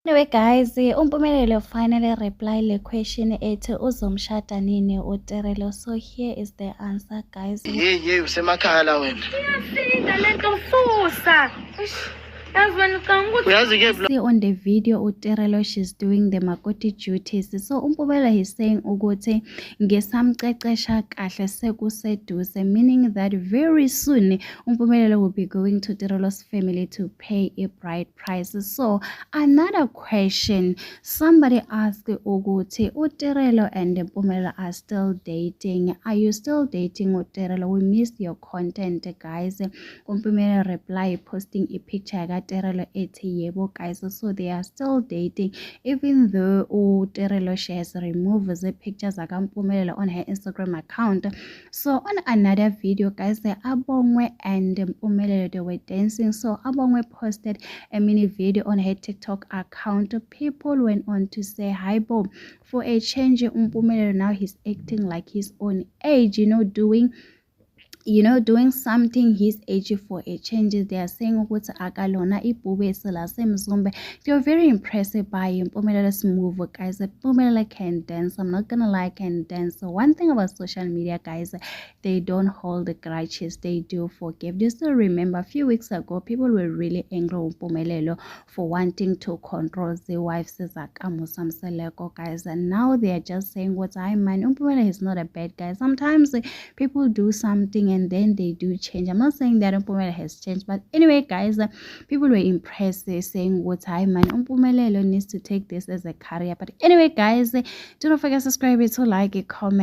Anyway guys, uMpumelelo finally reply le question ethi uzomshada nini uTerelo. So here is the answer guys. Ye usemakhaya la wena. Iyasinda lento ususa. Yazi wena ucanga Uyazi ke See on the video uTerelo, she's doing the makoti duties. So uMpumelelo is saying ukuthi ngesamcecesha kahle sekuseduze, meaning that very soon uMpumelelo will be going to Terelo's family to pay a bride price. So another question, somebody asked ukuthi uTerelo and Mpumelelo are still dating. Are you still dating uTerelo? We missed your content guys. Mpumelelo reply posting a picture Terelo ethi yebo guys, so they are still dating even though Terelo shares removes the pictures Mpumelelo on her Instagram account. So on another video guys, the Abongwe and Mpumelelo, they were dancing. So Abongwe posted a mini video on her TikTok account. People went on to say hi Bo, for a change Mpumelelo now he's acting like his own age, doing something his age for a change. They are saying ukuthi akalona ibhube selasemzumbe. They are very impressed by Mpumelela's move guys. Mpumelela can dance, I'm not gonna lie, can dance. So one thing about social media guys, they don't hold the grudges, they do forgive. Do you still remember a few weeks ago people were really angry with Mpumelelo for wanting to control the wives Zakamusamseleko guys, and now they are just saying what I mean. Mpumelelo is not a bad guy. Sometimes people do something and then they do change. I'm not saying that Mpumelelo has changed, but anyway guys, people were impressed saying what I mean. Mpumelelo needs to take this as a career. But anyway guys, do not forget to subscribe, to like, comment.